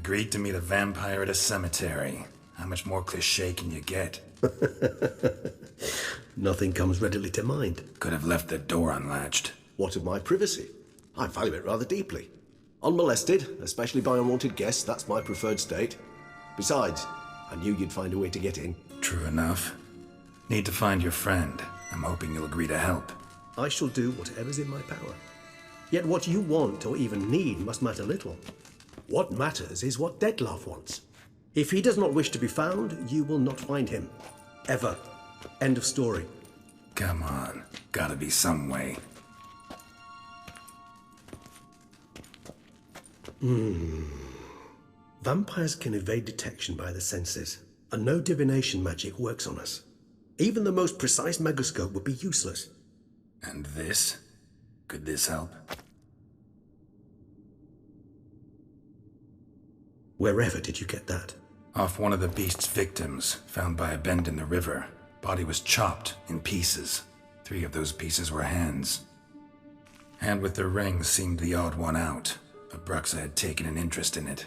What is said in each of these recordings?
Agreed to meet a vampire at a cemetery. How much more cliché can you get? Nothing comes readily to mind. Could have left the door unlatched. What of my privacy? I value it rather deeply. Unmolested, especially by unwanted guests, that's my preferred state. Besides, I knew you'd find a way to get in. True enough. Need to find your friend. I'm hoping you'll agree to help. I shall do whatever's in my power. Yet what you want or even need must matter little. What matters is what Dettlaff wants. If he does not wish to be found, you will not find him. Ever. End of story. Come on. Gotta be some way. Vampires can evade detection by the senses, and no divination magic works on us. Even the most precise megascope would be useless. And this? Could this help? Wherever did you get that? Off one of the beast's victims, found by a bend in the river. Body was chopped in pieces. 3 of those pieces were hands. Hand with the ring seemed the odd one out. Abruxa had taken an interest in it.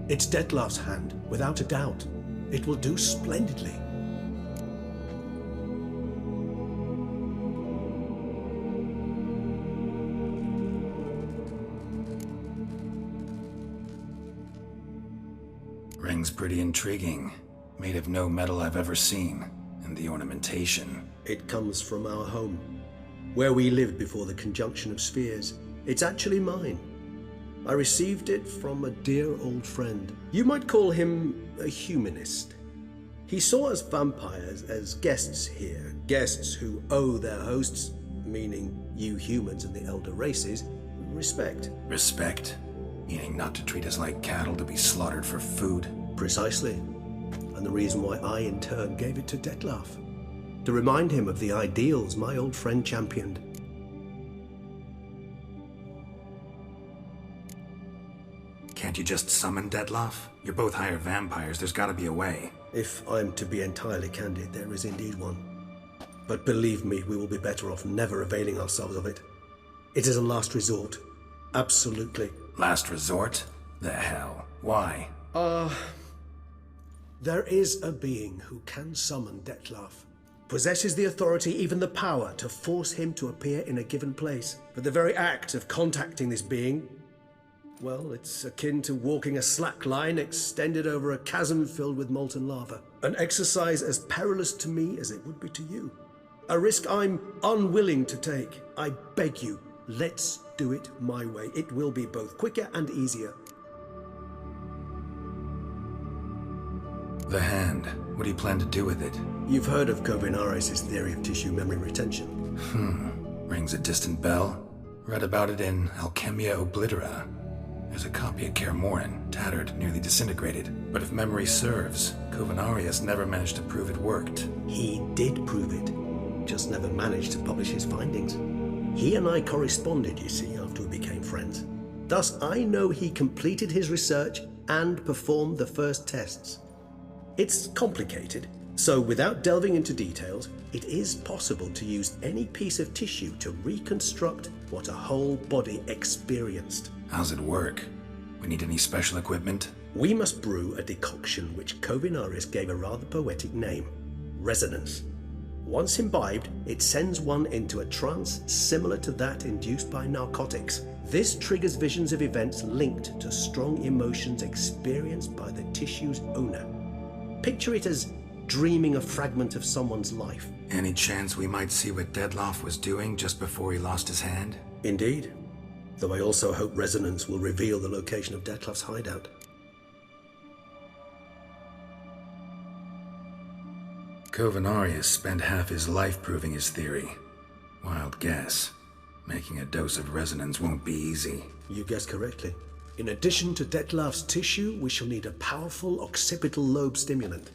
It's Dettlaff's hand, without a doubt. It will do splendidly. Ring's pretty intriguing. Made of no metal I've ever seen. And the ornamentation. It comes from our home, where we lived before the conjunction of spheres. It's actually mine. I received it from a dear old friend. You might call him a humanist. He saw us vampires as guests here, guests who owe their hosts, meaning you humans and the elder races, respect. Respect? Meaning not to treat us like cattle to be slaughtered for food? Precisely. And the reason why I in turn gave it to Dettlaff. To remind him of the ideals my old friend championed. Can't you just summon Dettlaff? You're both higher vampires, there's gotta be a way. If I'm to be entirely candid, there is indeed one. But believe me, we will be better off never availing ourselves of it. It is a last resort. Absolutely. Last resort? The hell? Why? There is a being who can summon Dettlaff. Possesses the authority, even the power, to force him to appear in a given place. But the very act of contacting this being, well, it's akin to walking a slack line extended over a chasm filled with molten lava. An exercise as perilous to me as it would be to you. A risk I'm unwilling to take. I beg you, let's do it my way. It will be both quicker and easier. The hand. What do you plan to do with it? You've heard of Kovinaris' theory of tissue memory retention. Rings a distant bell. Read about it in Alchemia Oblitera. There's a copy of Kermoran, tattered, nearly disintegrated. But if memory serves, Kovinaris never managed to prove it worked. He did prove it, just never managed to publish his findings. He and I corresponded, you see, after we became friends. Thus, I know he completed his research and performed the first tests. It's complicated, so without delving into details, it is possible to use any piece of tissue to reconstruct what a whole body experienced. How's it work? We need any special equipment? We must brew a decoction which Kovinaris gave a rather poetic name, resonance. Once imbibed, it sends one into a trance similar to that induced by narcotics. This triggers visions of events linked to strong emotions experienced by the tissue's owner. Picture it as dreaming a fragment of someone's life. Any chance we might see what Dettlaff was doing just before he lost his hand? Indeed. Though I also hope resonance will reveal the location of Dettlaff's hideout. Kovinaris spent half his life proving his theory. Wild guess. Making a dose of resonance won't be easy. You guessed correctly. In addition to Dettlaff's tissue, we shall need a powerful occipital lobe stimulant.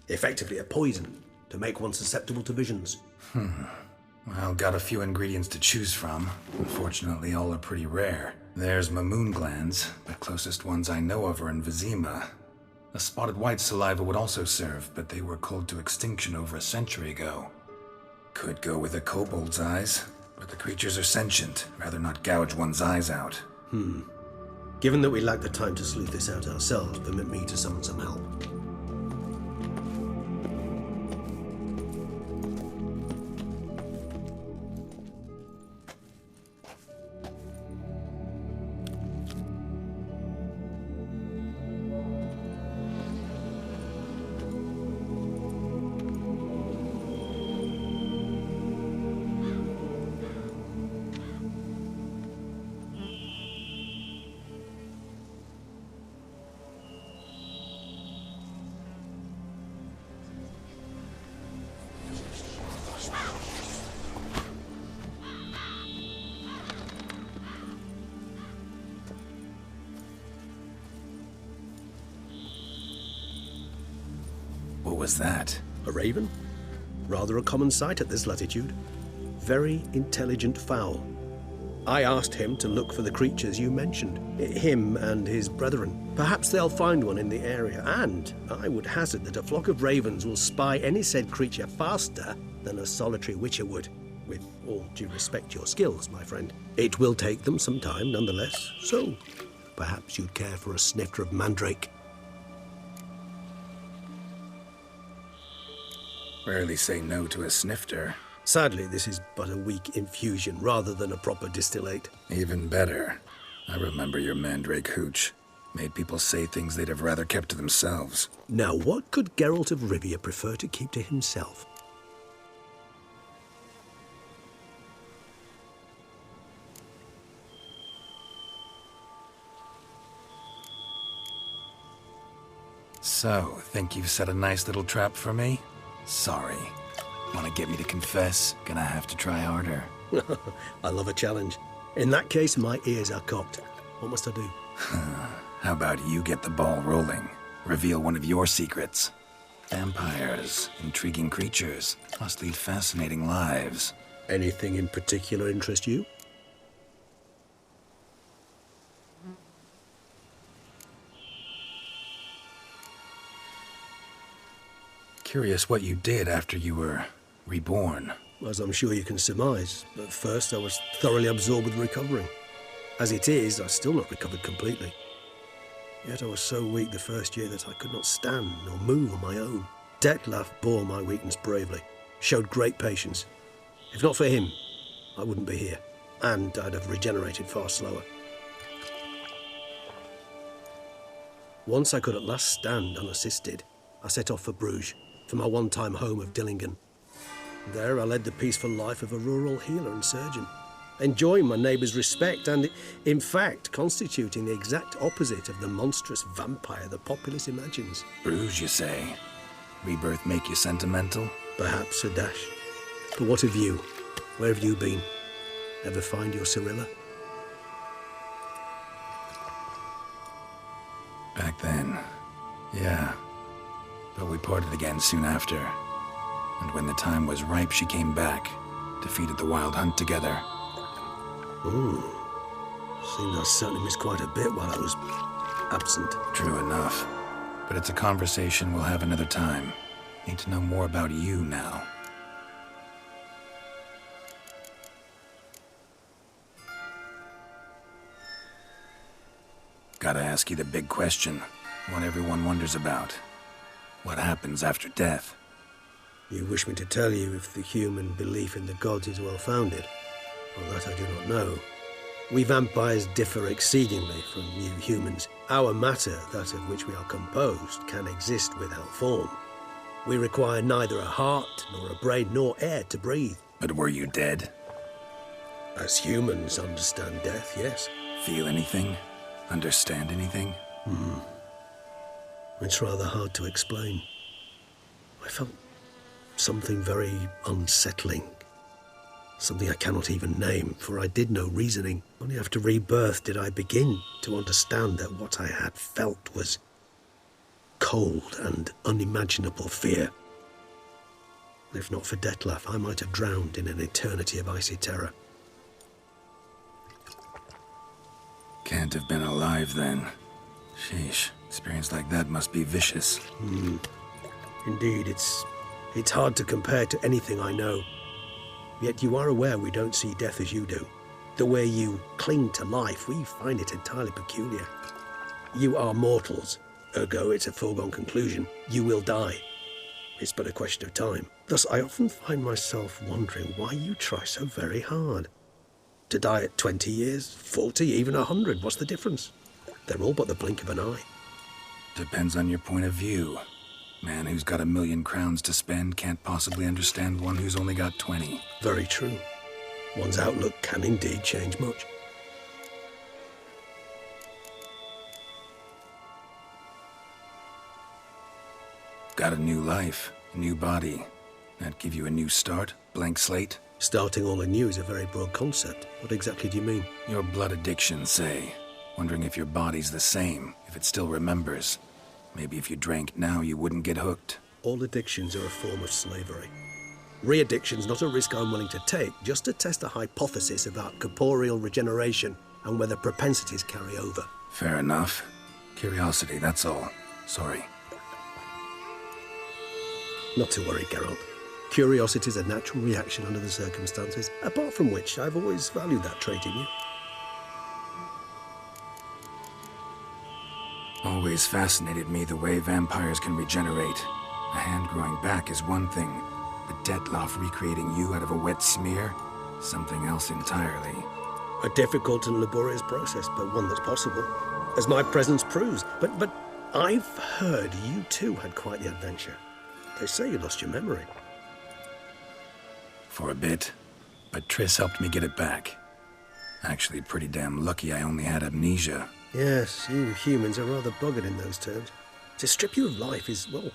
Effectively a poison. to make one susceptible to visions. Well, got a few ingredients to choose from. Unfortunately, all are pretty rare. There's Mamoon glands. The closest ones I know of are in Vizima. A spotted white saliva would also serve, but they were culled to extinction over a century ago. Could go with a kobold's eyes, but the creatures are sentient. Rather not gouge one's eyes out. Given that we lack the time to sleuth this out ourselves, permit me to summon some help. What was that? A raven? Rather a common sight at this latitude. Very intelligent fowl. I asked him to look for the creatures you mentioned. Him and his brethren. Perhaps they'll find one in the area, and I would hazard that a flock of ravens will spy any said creature faster than a solitary witcher would. With all due respect to your skills, my friend. It will take them some time, nonetheless. So, perhaps you'd care for a snifter of Mandrake. Rarely say no to a snifter. Sadly, this is but a weak infusion rather than a proper distillate. Even better. I remember your Mandrake hooch. Made people say things they'd have rather kept to themselves. Now, what could Geralt of Rivia prefer to keep to himself? So, think you've set a nice little trap for me? Sorry. Want to get me to confess? Gonna have to try harder. I love a challenge. In that case, my ears are cocked. What must I do? How about you get the ball rolling? Reveal one of your secrets. Vampires, intriguing creatures, must lead fascinating lives. Anything in particular interest you? Curious what you did after you were reborn. As I'm sure you can surmise, at first I was thoroughly absorbed with recovering. As it is, I've still not recovered completely. Yet I was so weak the first year that I could not stand or move on my own. Detlef bore my weakness bravely, showed great patience. If not for him, I wouldn't be here, and I'd have regenerated far slower. Once I could at last stand unassisted, I set off for Bruges, for my one-time home of Dillingen. There I led the peaceful life of a rural healer and surgeon, enjoying my neighbours' respect and, in fact, constituting the exact opposite of the monstrous vampire the populace imagines. Bruges, you say? Rebirth make you sentimental? Perhaps a dash. But what of you? Where have you been? Ever find your Cyrilla? Back then, yeah. But we parted again soon after. And when the time was ripe, she came back, defeated the Wild Hunt together. Seems I certainly missed quite a bit while I was absent. True enough. But it's a conversation we'll have another time. Need to know more about you now. Gotta ask you the big question. One everyone wonders about. What happens after death? You wish me to tell you if the human belief in the gods is well-founded? Well, that I do not know. We vampires differ exceedingly from you humans. Our matter, that of which we are composed, can exist without form. We require neither a heart, nor a brain, nor air to breathe. But were you dead? As humans understand death, yes. Feel anything? Understand anything? It's rather hard to explain. I felt something very unsettling. Something I cannot even name, for I did no reasoning. Only after rebirth did I begin to understand that what I had felt was cold and unimaginable fear. If not for Detlef, I might have drowned in an eternity of icy terror. Can't have been alive then. Sheesh, experience like that must be vicious. Indeed, it's hard to compare to anything I know. Yet you are aware we don't see death as you do. The way you cling to life, we find it entirely peculiar. You are mortals, ergo it's a foregone conclusion. You will die. It's but a question of time. Thus, I often find myself wondering why you try so very hard. To die at 20 years, 40, even 100, what's the difference? They're all but the blink of an eye. Depends on your point of view. Man who's got 1,000,000 crowns to spend can't possibly understand one who's only got 20. Very true. One's outlook can indeed change much. Got a new life, a new body. That give you a new start? Blank slate? Starting all anew is a very broad concept. What exactly do you mean? Your blood addiction, say. Wondering if your body's the same, if it still remembers. Maybe if you drank now, you wouldn't get hooked. All addictions are a form of slavery. Re-addiction's not a risk I'm willing to take, just to test a hypothesis about corporeal regeneration and whether propensities carry over. Fair enough. Curiosity, that's all. Sorry. Not to worry, Geralt. Curiosity is a natural reaction under the circumstances, apart from which I've always valued that trait in you. Always fascinated me the way vampires can regenerate. A hand growing back is one thing, but Detlef recreating you out of a wet smear? Something else entirely. A difficult and laborious process, but one that's possible, as my presence proves. But I've heard you too had quite the adventure. They say you lost your memory. For a bit, but Triss helped me get it back. Actually, pretty damn lucky I only had amnesia. Yes, you humans are rather buggered in those terms. To strip you of life is, well,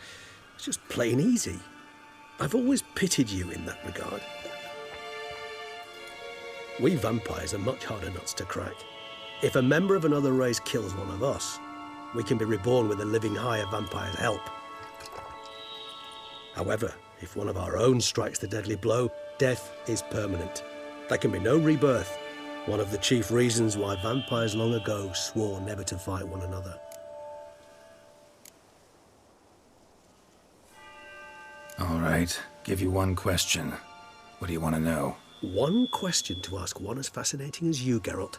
it's just plain easy. I've always pitied you in that regard. We vampires are much harder nuts to crack. If a member of another race kills one of us, we can be reborn with a living higher vampire's help. However, if one of our own strikes the deadly blow, death is permanent. There can be no rebirth. One of the chief reasons why vampires long ago swore never to fight one another. All right, give you one question. What do you want to know? One question to ask one as fascinating as you, Geralt.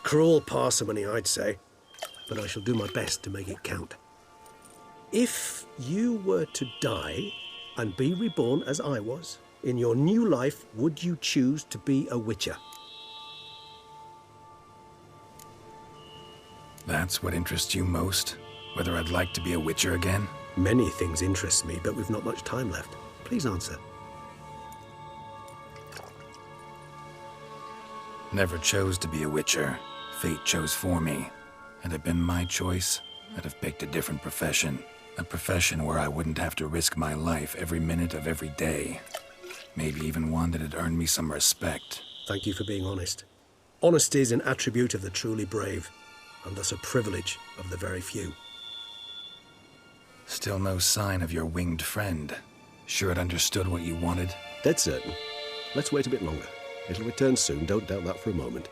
Cruel parsimony, I'd say, but I shall do my best to make it count. If you were to die and be reborn as I was, in your new life, would you choose to be a witcher? That's what interests you most? Whether I'd like to be a witcher again? Many things interest me, but we've not much time left. Please answer. Never chose to be a witcher. Fate chose for me. Had it been my choice, I'd have picked a different profession. A profession where I wouldn't have to risk my life every minute of every day. Maybe even one that had earned me some respect. Thank you for being honest. Honesty is an attribute of the truly brave, and thus a privilege of the very few. Still no sign of your winged friend. Sure it understood what you wanted? Dead certain. Let's wait a bit longer. It'll return soon, don't doubt that for a moment.